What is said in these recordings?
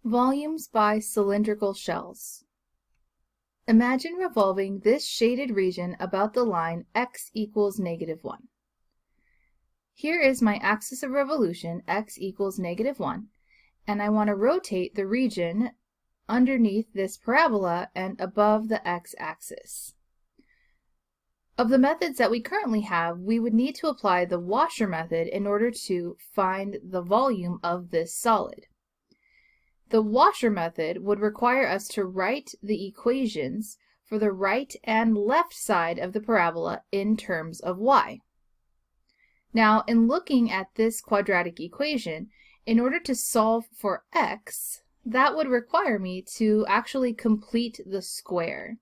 Volumes by cylindrical shells. Imagine revolving this shaded region about the line x equals -1. Here is my axis of revolution, x equals -1, and I want to rotate the region underneath this parabola and above the x-axis. Of the methods that we currently have, we would need to apply the washer method in order to find the volume of this solid. The washer method would require us to write the equations for the right and left side of the parabola in terms of y. Now, in looking at this quadratic equation, in order to solve for x, that would require me to actually complete the square.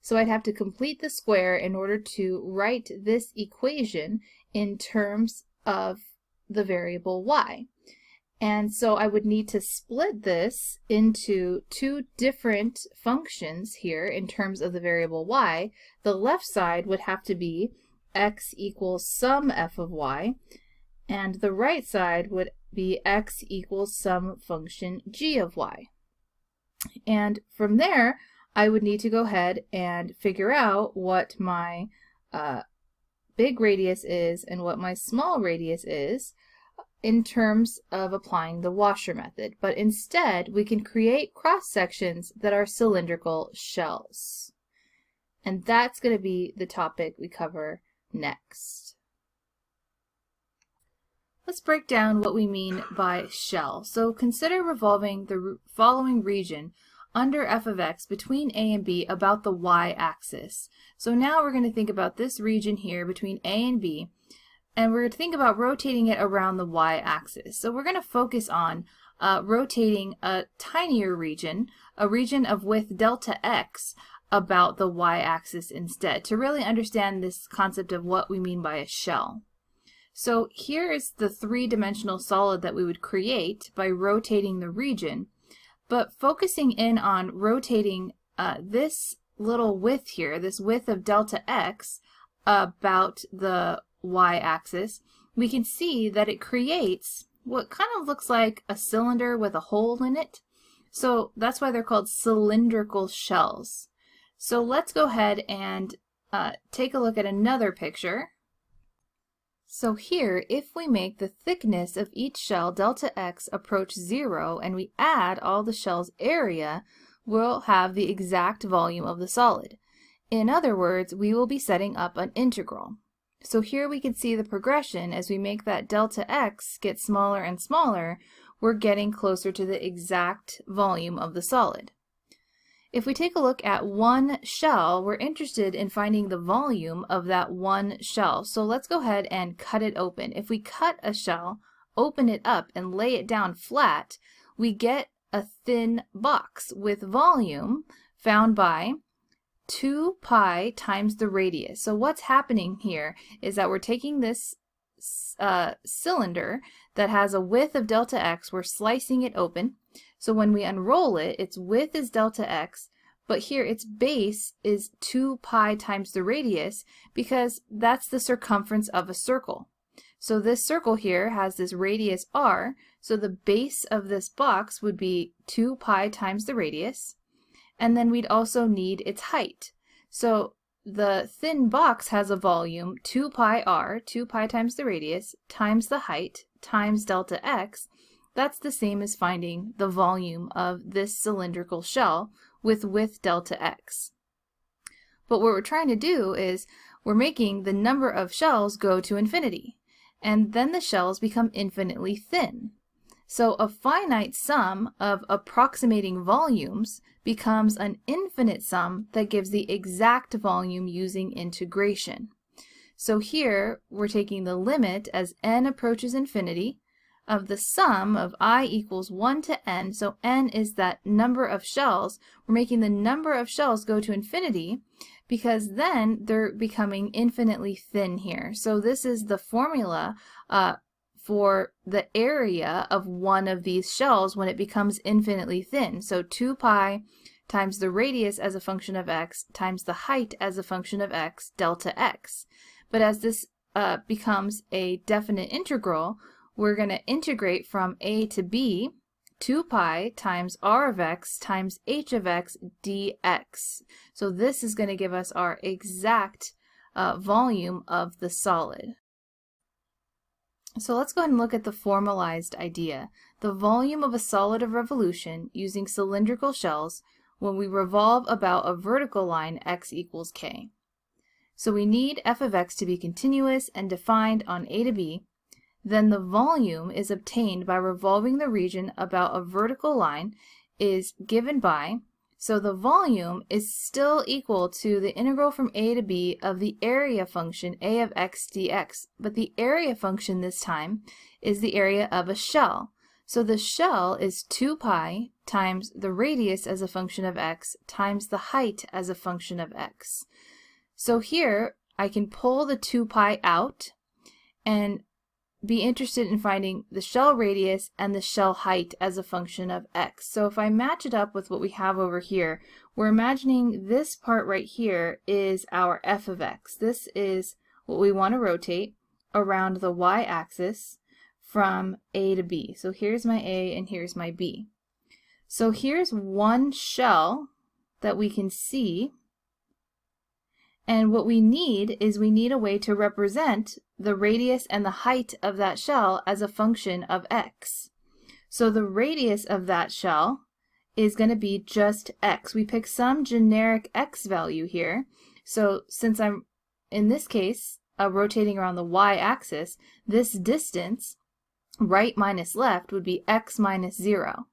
So I'd have to complete the square in order to write this equation in terms of the variable y. And so I would need to split this into two different functions here in terms of the variable y. The left side would have to be x equals some f of y, and the right side would be x equals some function g of y. And from there, I would need to go ahead and figure out what my big radius is and what my small radius is in terms of applying the washer method, but instead we can create cross sections that are cylindrical shells. And that's going to be the topic we cover next. Let's break down what we mean by shell. So consider revolving the following region under f of x between a and b about the y-axis. So now we're going to think about this region here between a and b, and we're going to think about rotating it around the y-axis. So we're going to focus on rotating a tinier region, a region of width delta x, about the y-axis instead, to really understand this concept of what we mean by a shell. So here is the three-dimensional solid that we would create by rotating the region, but focusing in on rotating this little width here, this width of delta x, about the y-axis, we can see that it creates what kind of looks like a cylinder with a hole in it. So that's why they're called cylindrical shells. So let's go ahead and take a look at another picture. So here, if we make the thickness of each shell delta x approach 0 and we add all the shell's area, we'll have the exact volume of the solid. In other words, we will be setting up an integral. So here we can see the progression as we make that delta x get smaller and smaller, we're getting closer to the exact volume of the solid. If we take a look at one shell, we're interested in finding the volume of that one shell. So let's go ahead and cut it open. If we cut a shell, open it up, and lay it down flat, we get a thin box with volume found by 2 pi times the radius. So what's happening here is that we're taking this cylinder that has a width of delta x, we're slicing it open. So when we unroll it, its width is delta x, but here its base is 2 pi times the radius because that's the circumference of a circle. So this circle here has this radius r, so the base of this box would be 2 pi times the radius. And then we'd also need its height. So the thin box has a volume 2 pi r, 2 pi times the radius, times the height, times delta x. That's the same as finding the volume of this cylindrical shell with width delta x. But what we're trying to do is we're making the number of shells go to infinity, and then the shells become infinitely thin. So a finite sum of approximating volumes becomes an infinite sum that gives the exact volume using integration. So here we're taking the limit as n approaches infinity of the sum of I equals 1 to n, so n is that number of shells. We're making the number of shells go to infinity because then they're becoming infinitely thin here. So this is the formula for the area of one of these shells when it becomes infinitely thin. So 2 pi times the radius as a function of x times the height as a function of x, delta x. But as this becomes a definite integral, we're going to integrate from a to b 2 pi times r of x times h of x dx. So this is going to give us our exact volume of the solid. So let's go ahead and look at the formalized idea. The volume of a solid of revolution using cylindrical shells when we revolve about a vertical line x equals k. So we need f of x to be continuous and defined on a to b. Then the volume is obtained by revolving the region about a vertical line is given by, so the volume is still equal to the integral from a to b of the area function a of x dx, but the area function this time is the area of a shell. So the shell is 2 pi times the radius as a function of x times the height as a function of x. So here I can pull the 2 pi out and be interested in finding the shell radius and the shell height as a function of x. So if I match it up with what we have over here, we're imagining this part right here is our f of x. This is what we want to rotate around the y-axis from a to b. So here's my a and here's my b. So here's one shell that we can see, and what we need is we need a way to represent the radius and the height of that shell as a function of x. So the radius of that shell is going to be just x. We pick some generic x value here. So since I'm, in this case, rotating around the y-axis, this distance, right minus left, would be x minus 0.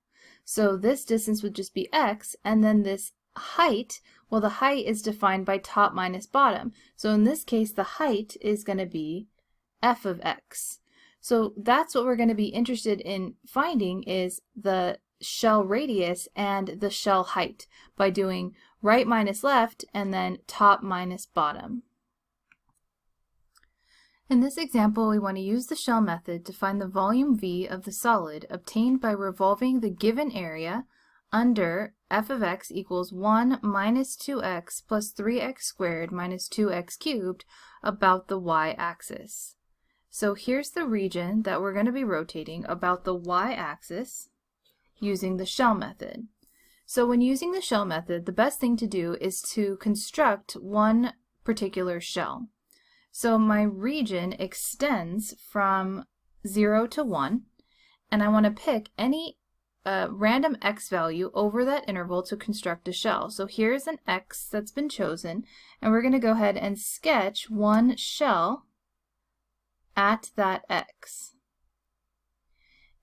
So this distance would just be x, and then this height, well, the height is defined by top minus bottom. So in this case, the height is going to be f of x. So that's what we're going to be interested in finding, is the shell radius and the shell height by doing right minus left and then top minus bottom. In this example, we want to use the shell method to find the volume V of the solid obtained by revolving the given area under f of x equals 1 minus 2x plus 3x squared minus 2x cubed about the y-axis. So here's the region that we're going to be rotating about the y-axis using the shell method. So when using the shell method, the best thing to do is to construct one particular shell. So my region extends from 0 to 1, and I want to pick any random x value over that interval to construct a shell. So here's an x that's been chosen, and we're going to go ahead and sketch one shell at that x.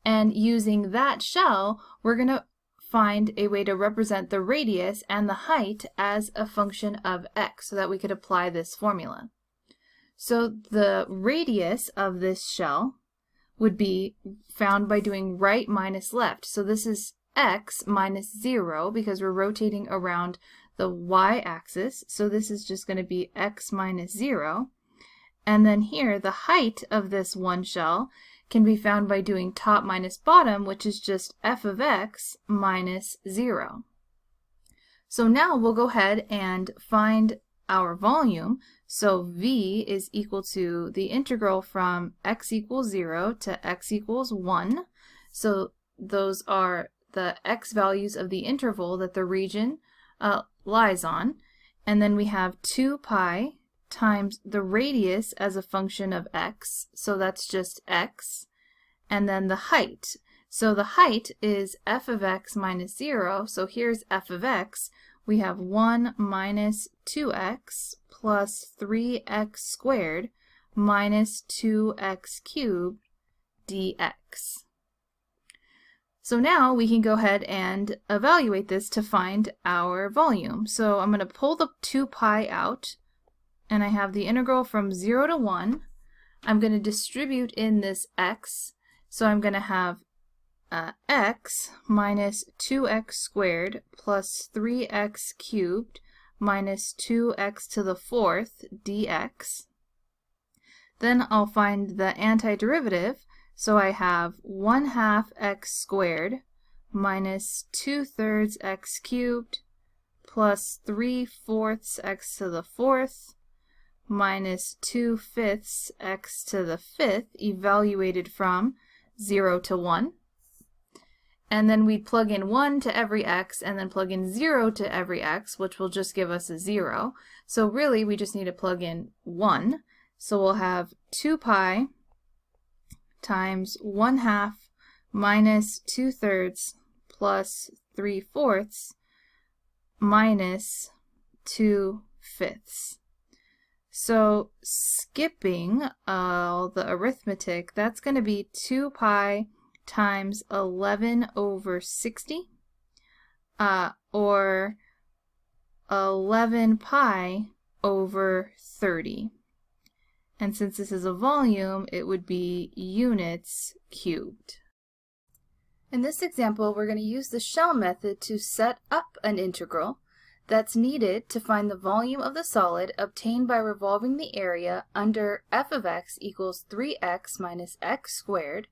And using that shell, we're going to find a way to represent the radius and the height as a function of x so that we could apply this formula. So the radius of this shell would be found by doing right minus left. So this is x minus 0 because we're rotating around the y-axis. So this is just going to be x minus 0. And then here, the height of this one shell can be found by doing top minus bottom, which is just f of x minus 0. So now we'll go ahead and find our volume. So V is equal to the integral from x equals 0 to x equals 1. So those are the x values of the interval that the region lies on. And then we have 2 pi times the radius as a function of x. So that's just x. And then the height. So the height is f of x minus 0. So here's f of x. We have 1 minus 2x plus 3x squared minus 2x cubed dx. So now we can go ahead and evaluate this to find our volume. So I'm going to pull the 2 pi out, and I have the integral from 0 to 1. I'm going to distribute in this x, so I'm going to have x minus 2x squared plus 3x cubed minus 2x to the 4th dx. Then I'll find the antiderivative, so I have 1/2 x squared minus 2/3 x cubed plus 3/4 x to the 4th minus 2/5 x to the 5th, evaluated from 0 to 1. and then we'd plug in 1 to every x, and then plug in 0 to every x, which will just give us a 0. So really, we just need to plug in 1. So we'll have 2 pi times 1/2 minus 2/3 plus 3/4 minus 2/5. So skipping all the arithmetic, that's going to be 2 pi times 11 over 60, or 11 pi over 30. And since this is a volume, it would be units cubed. In this example, we're going to use the shell method to set up an integral that's needed to find the volume of the solid obtained by revolving the area under f of x equals 3x minus x squared,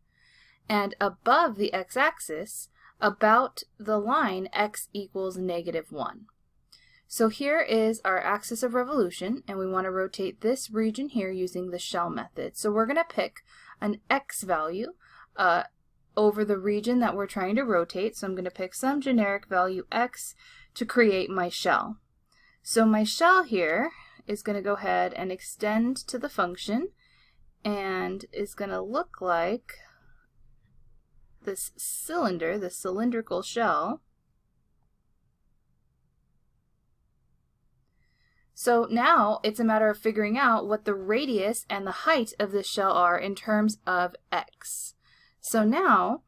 and above the x-axis about the line x equals -1. So here is our axis of revolution, and we want to rotate this region here using the shell method. So we're going to pick an x value over the region that we're trying to rotate. So I'm going to pick some generic value x to create my shell. So my shell here is going to go ahead and extend to the function, and is going to look like this cylinder, the cylindrical shell. So now it's a matter of figuring out what the radius and the height of this shell are in terms of x. So now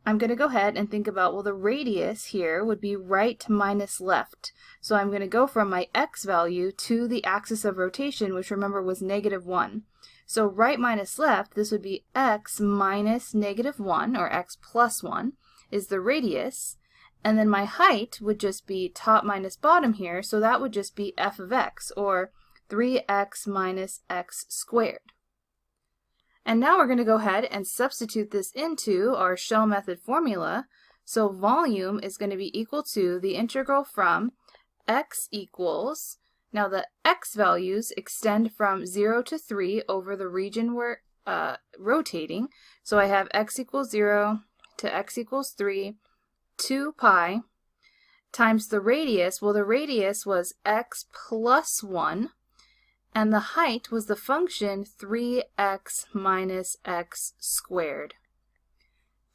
I'm going to go ahead and think about, well, the radius here would be right minus left. So I'm going to go from my x value to the axis of rotation, which remember was -1. So right minus left, this would be x minus -1, or x plus 1, is the radius. And then my height would just be top minus bottom here, so that would just be f of x, or 3x minus x squared. And now we're going to go ahead and substitute this into our shell method formula. So volume is going to be equal to the integral from x equals, now the x values extend from 0 to 3 over the region we're rotating. So I have x equals 0 to x equals 3, 2 pi times the radius. Well, the radius was x plus 1, and the height was the function 3x minus x squared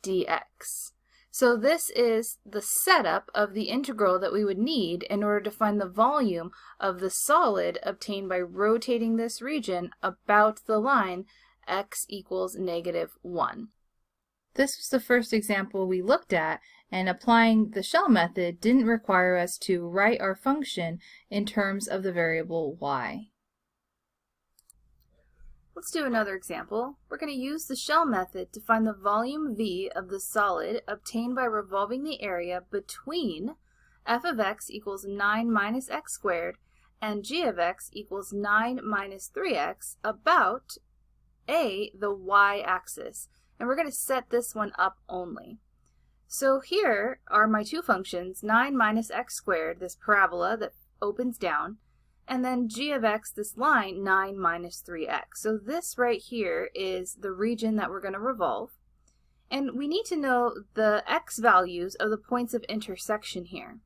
dx. So this is the setup of the integral that we would need in order to find the volume of the solid obtained by rotating this region about the line x equals -1. This was the first example we looked at, and applying the shell method didn't require us to write our function in terms of the variable y. Let's do another example. We're going to use the shell method to find the volume V of the solid obtained by revolving the area between f of x equals 9 minus x squared and g of x equals 9 minus 3x about the y-axis. And we're going to set this one up only. So here are my two functions, 9 minus x squared, this parabola that opens down, and then g of x, this line, 9 minus 3x. So this right here is the region that we're going to revolve. And we need to know the x values of the points of intersection here.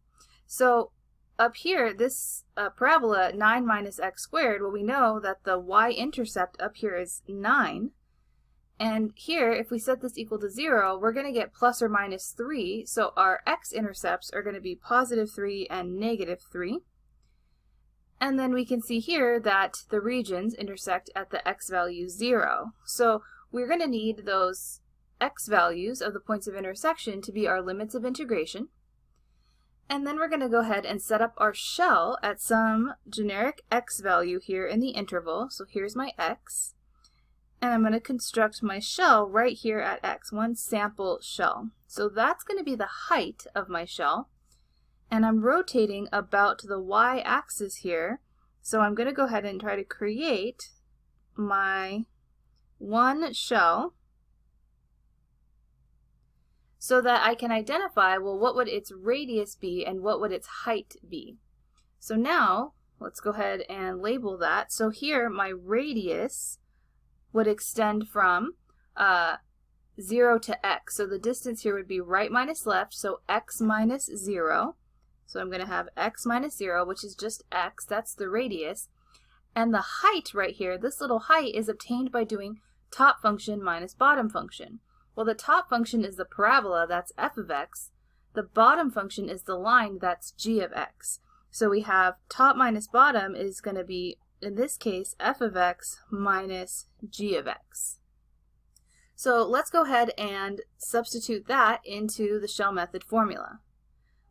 So up here, this parabola, 9 minus x squared, well, we know that the y-intercept up here is 9. And here, if we set this equal to 0, we're going to get plus or minus 3. So our x-intercepts are going to be positive 3 and negative 3. And then we can see here that the regions intersect at the x value 0. So we're going to need those x values of the points of intersection to be our limits of integration. And then we're going to go ahead and set up our shell at some generic x value here in the interval. So here's my x. And I'm going to construct my shell right here at x, one sample shell. So that's going to be the height of my shell. And I'm rotating about the y-axis here. So I'm going to go ahead and try to create my one shell so that I can identify, well, what would its radius be and what would its height be. So now, let's go ahead and label that. So here, my radius would extend from 0 to x. So the distance here would be right minus left, so x minus 0. So I'm going to have x minus 0, which is just x. That's the radius. And the height right here, this little height, is obtained by doing top function minus bottom function. Well, the top function is the parabola, that's f of x. The bottom function is the line, that's g of x. So we have top minus bottom is going to be, in this case, f of x minus g of x. So let's go ahead and substitute that into the shell method formula.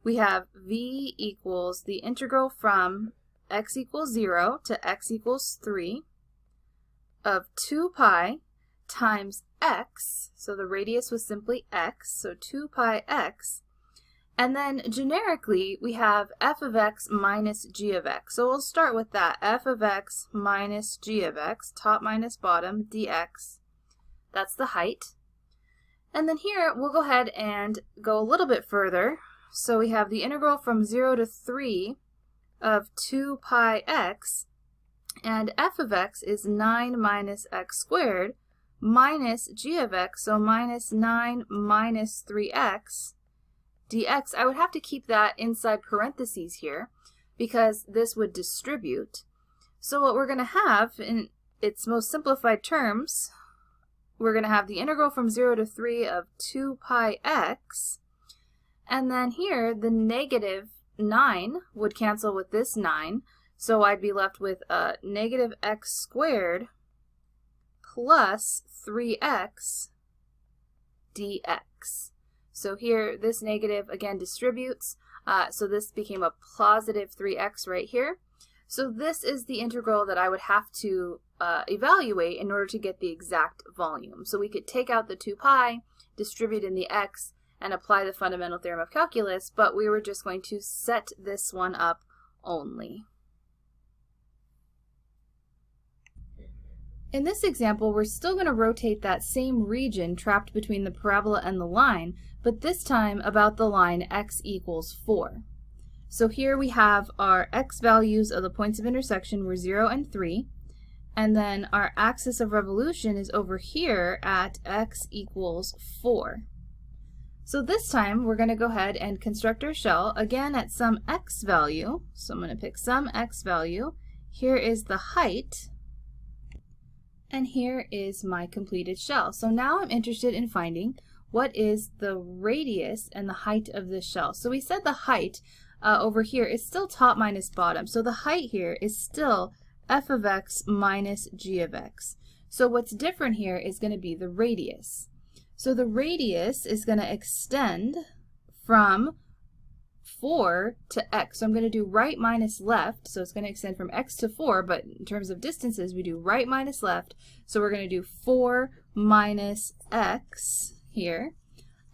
We have v equals the integral from x equals 0 to x equals 3 of 2 pi times x, so the radius was simply x, so 2 pi x, and then generically we have f of x minus g of x. So we'll start with that, f of x minus g of x, top minus bottom, dx. That's the height. And then here we'll go ahead and go a little bit further. So we have the integral from 0 to 3 of 2 pi x, and f of x is 9 minus x squared minus g of x, so minus 9 minus 3x dx. I would have to keep that inside parentheses here because this would distribute. So what we're going to have in its most simplified terms, we're going to have the integral from 0 to 3 of 2 pi x, and then here the negative 9 would cancel with this 9, so I'd be left with negative x squared plus 3x dx. So here this negative again distributes, so this became a positive 3x right here. So this is the integral that I would have to evaluate in order to get the exact volume. So we could take out the 2 pi, distribute in the x, and apply the fundamental theorem of calculus, but we were just going to set this one up only. In this example, we're still going to rotate that same region trapped between the parabola and the line, but this time about the line x equals 4. So here we have our x values of the points of intersection were 0 and 3, and then our axis of revolution is over here at x equals 4. So this time we're going to go ahead and construct our shell again at some x value. So I'm going to pick some x value. Here is the height, and here is my completed shell. So now I'm interested in finding what is the radius and the height of this shell. So we said the height over here is still top minus bottom. So the height here is still f of x minus g of x. So what's different here is going to be the radius. So the radius is going to extend from 4 to x. So I'm going to do right minus left. So it's going to extend from x to 4, but in terms of distances, we do right minus left. So we're going to do 4 minus x here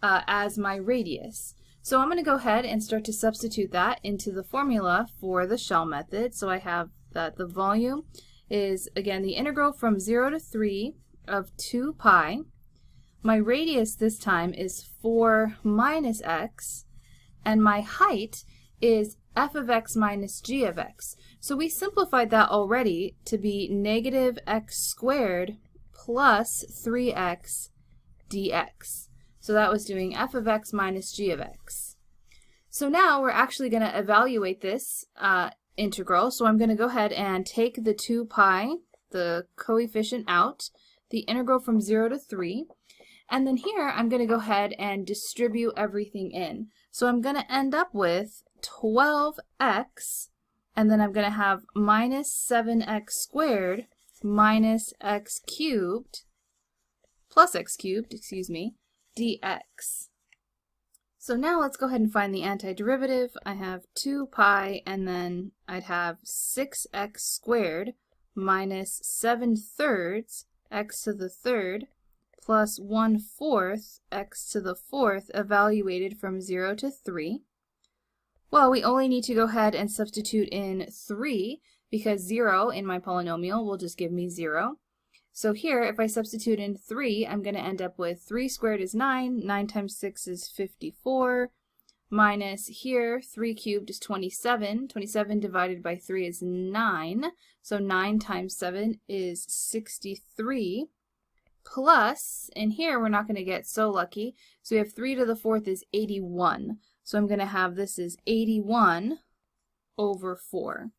as my radius. So I'm going to go ahead and start to substitute that into the formula for the shell method. So I have that the volume is, again, the integral from 0 to 3 of 2 pi. My radius this time is 4 minus x, and my height is f of x minus g of x. So we simplified that already to be negative x squared plus 3x dx. So that was doing f of x minus g of x. So now we're actually going to evaluate this integral. So I'm going to go ahead and take the 2 pi, the coefficient out, the integral from 0 to 3, and then here I'm going to go ahead and distribute everything in. So I'm going to end up with 12x, and then I'm going to have minus 7x squared minus x cubed, plus x cubed, excuse me, dx. So now let's go ahead and find the antiderivative. I have 2 pi, and then I'd have 6x squared minus 7/3 x to the third plus 1/4 x to the fourth evaluated from 0 to 3. Well, we only need to go ahead and substitute in 3 because 0 in my polynomial will just give me 0. So here, if I substitute in 3, I'm going to end up with 3 squared is 9, 9 times 6 is 54, minus here, 3 cubed is 27, 27 divided by 3 is 9, so 9 times 7 is 63, plus, and here we're not going to get so lucky, so we have 3 to the 4th is 81. So I'm going to have this is 81 over 4.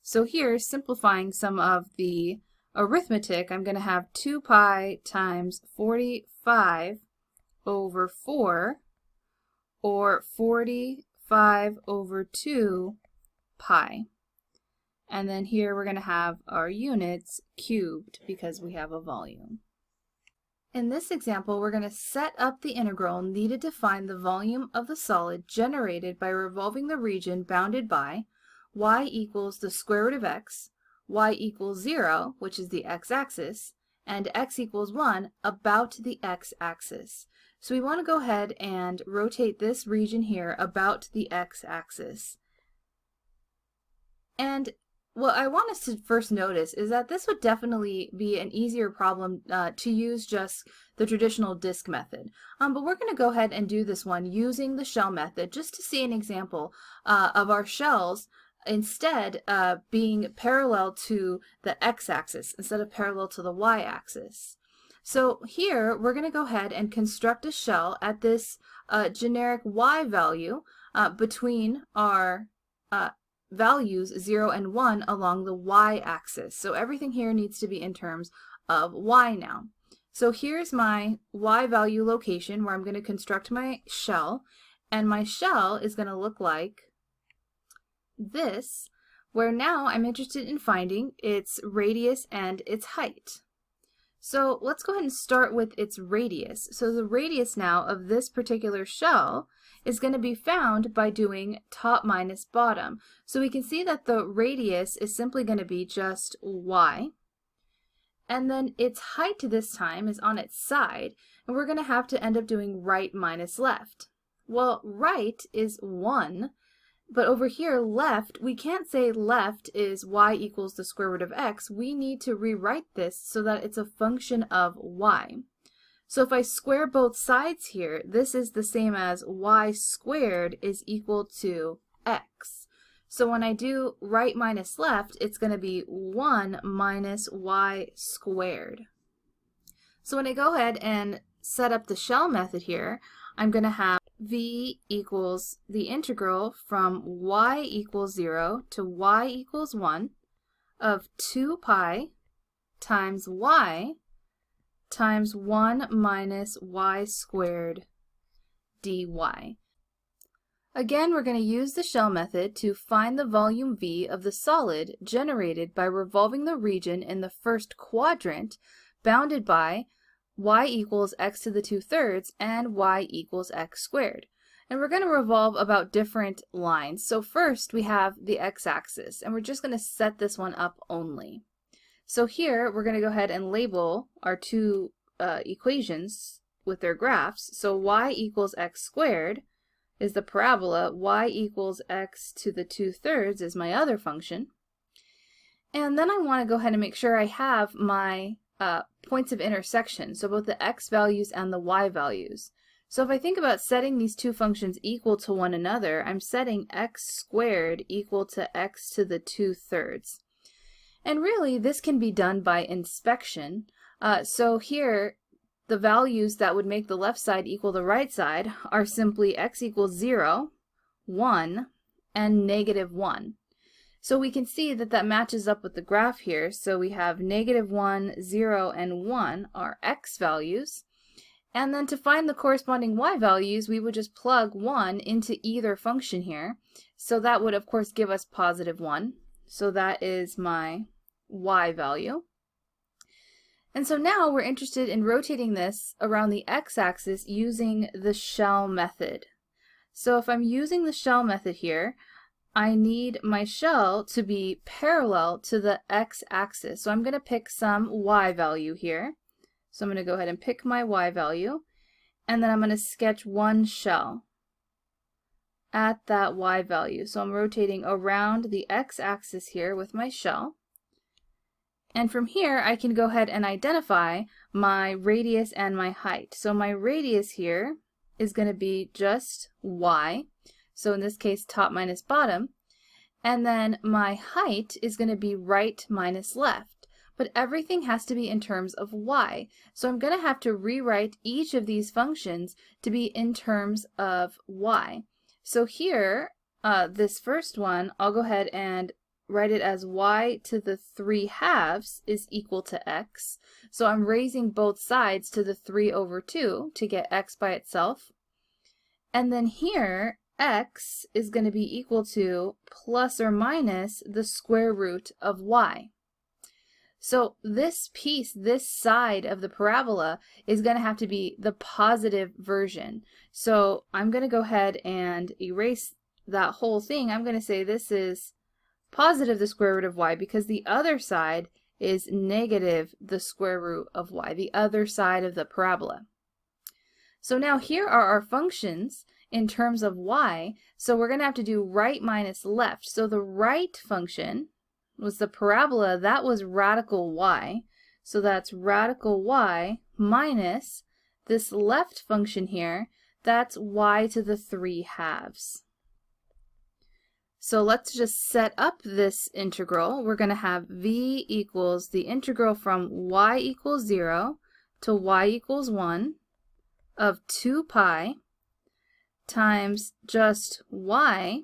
So here, simplifying some of the arithmetic, I'm going to have 2 pi times 45 over 4, or 45 over 2 pi. And then here we're going to have our units cubed because we have a volume. In this example, we're going to set up the integral needed to find the volume of the solid generated by revolving the region bounded by y equals the square root of x, y equals 0, which is the x-axis, and x equals 1 about the x-axis. So we want to go ahead and rotate this region here about the x-axis. And what I want us to first notice is that this would definitely be an easier problem to use just the traditional disk method. But we're going to go ahead and do this one using the shell method just to see an example of our shells instead being parallel to the x-axis instead of parallel to the y-axis. So here we're going to go ahead and construct a shell at this generic y value between our values 0 and 1 along the y-axis. So everything here needs to be in terms of y now. So here's my y value location where I'm going to construct my shell, and my shell is going to look like this, where now I'm interested in finding its radius and its height. So let's go ahead and start with its radius. So the radius now of this particular shell is going to be found by doing top minus bottom. So we can see that the radius is simply going to be just y. And then its height this time is on its side, and we're going to have to end up doing right minus left. Well, right is 1, but over here left, we can't say left is y equals the square root of x. We need to rewrite this so that it's a function of y. So if I square both sides here, this is the same as y squared is equal to x. So when I do right minus left, it's going to be 1 minus y squared. So when I go ahead and set up the shell method here, I'm going to have v equals the integral from y equals 0 to y equals 1 of 2 pi times y times 1 minus y squared dy. Again, we're going to use the shell method to find the volume V of the solid generated by revolving the region in the first quadrant bounded by y equals x to the 2/3 and y equals x squared. And we're going to revolve about different lines. So first we have the x-axis, and we're just going to set this one up only. So here we're going to go ahead and label our two equations with their graphs. So y equals x squared is the parabola, y equals x to the 2/3 is my other function. And then I want to go ahead and make sure I have my points of intersection, so both the x values and the y values. So if I think about setting these two functions equal to one another, I'm setting x squared equal to x to the 2/3. And really, this can be done by inspection. So here, the values that would make the left side equal the right side are simply x equals 0, 1, and -1. So we can see that that matches up with the graph here. So we have -1, 0, and 1 are x values. And then to find the corresponding y values, we would just plug 1 into either function here. So that would, of course, give us +1. So that is my y value. And so now we're interested in rotating this around the x-axis using the shell method. So if I'm using the shell method here, I need my shell to be parallel to the x-axis. So I'm going to pick some y value here. So I'm going to go ahead and pick my y value, and then I'm going to sketch one shell at that y value. So I'm rotating around the x-axis here with my shell. And from here, I can go ahead and identify my radius and my height. So my radius here is going to be just y. So in this case, top minus bottom. And then my height is going to be right minus left. but everything has to be in terms of y. So I'm going to have to rewrite each of these functions to be in terms of y. So here, this first one, I'll go ahead and write it as y to the 3/2 is equal to x. So I'm raising both sides to the 3/2 to get x by itself. And then here, x is going to be equal to plus or minus the square root of y. So this piece, this side of the parabola, is going to have to be the positive version. So I'm going to go ahead and erase that whole thing. I'm going to say this is positive the square root of y because the other side is negative the square root of y, the other side of the parabola. So now here are our functions in terms of y, so we're going to have to do right minus left. So the right function was the parabola, that was radical y, so that's radical y minus this left function here, that's y to the 3/2. So let's just set up this integral. We're going to have v equals the integral from y equals 0 to y equals 1 of 2 pi times just y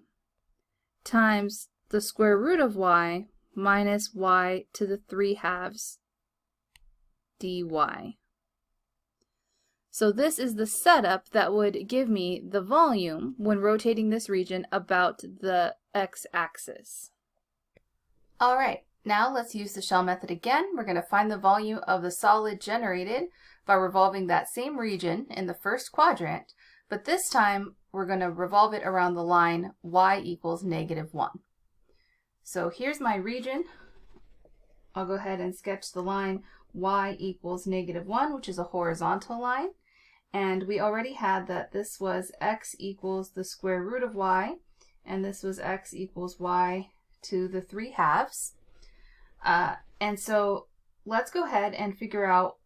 times the square root of y minus y to the 3/2 dy. So this is the setup that would give me the volume when rotating this region about the x-axis. All right, now let's use the shell method again. We're going to find the volume of the solid generated by revolving that same region in the first quadrant, but this time we're going to revolve it around the line y equals -1. So here's my region. I'll go ahead and sketch the line y equals -1, which is a horizontal line. And we already had that this was x equals the square root of y, and this was x equals y to the 3/2. And so let's go ahead and figure out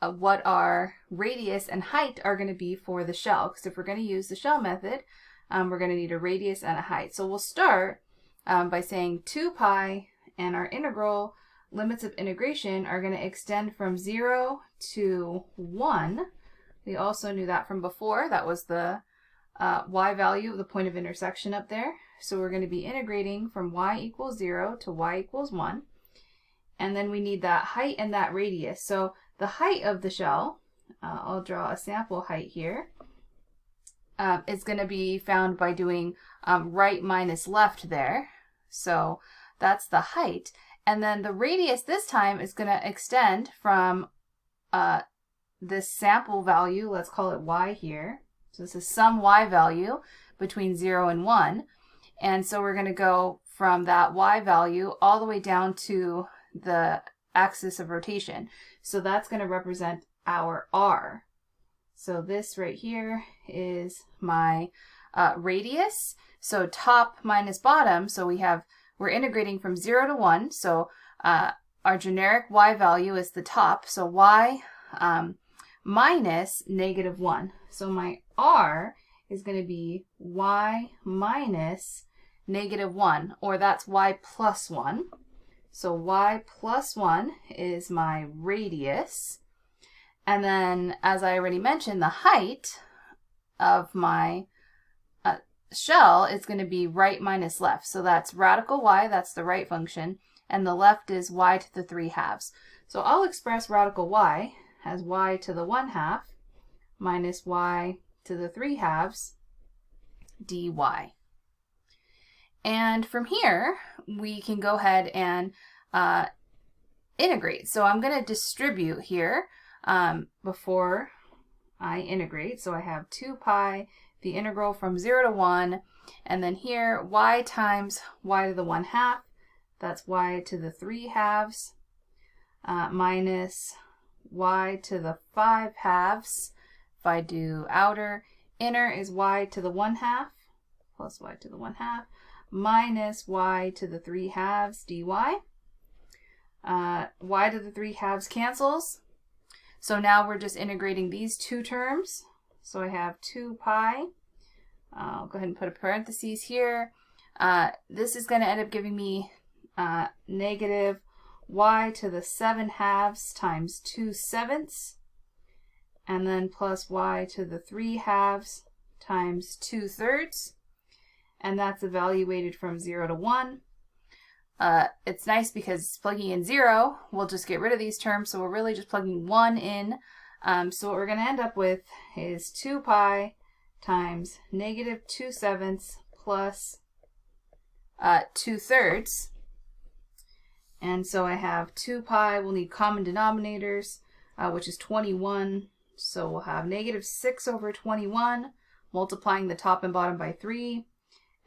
what our radius and height are going to be for the shell, because if we're going to use the shell method, we're going to need a radius and a height. So we'll start by saying 2 pi, and our integral limits of integration are going to extend from 0 to 1. We also knew that from before. That was the y value of the point of intersection up there. So we're going to be integrating from y equals 0 to y equals 1. And then we need that height and that radius. So the height of the shell, I'll draw a sample height here, is going to be found by doing right minus left there. So that's the height. And then the radius this time is going to extend from this sample value, let's call it y here. So this is some y value between 0 and 1. And so we're going to go from that y value all the way down to the axis of rotation. So that's going to represent our r. So this right here is my radius. So top minus bottom, so we're integrating from 0 to 1. So our generic y value is the top. So y minus -1. So my r is going to be y minus -1, or that's y plus 1. So y plus 1 is my radius. And then, as I already mentioned, the height of my shell is going to be right minus left. So that's radical y, that's the right function, and the left is y to the 3/2. So I'll express radical y as y to the 1/2 minus y to the 3/2 dy. And from here, we can go ahead and integrate. So I'm going to distribute here before I integrate. So I have 2 pi, the integral from 0 to 1, and then here y times y to the 1/2, that's y to the 3/2, minus y to the 5/2. If I do outer, inner is y to the 1/2 plus y to the 1/2 minus y to the 3/2 dy. Y to the 3/2 cancels. So now we're just integrating these two terms. So I have 2 pi. I'll go ahead and put a parentheses here. This is going to end up giving me negative y to the 7/2 times 2/7, and then plus y to the 3/2 times 2/3, and that's evaluated from 0 to 1. It's nice because plugging in 0, we'll just get rid of these terms, so we're really just plugging 1 in. So what we're going to end up with is 2 pi times negative 2/7 plus 2/3. And so I have 2 pi, we'll need common denominators, which is 21. So we'll have negative 6 over 21, multiplying the top and bottom by 3,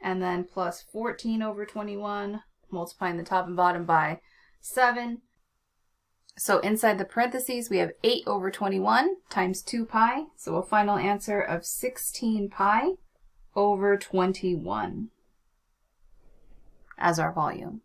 and then plus 14 over 21, multiplying the top and bottom by 7. So inside the parentheses, we have 8 over 21 times 2 pi. So a final answer of 16 pi over 21 as our volume.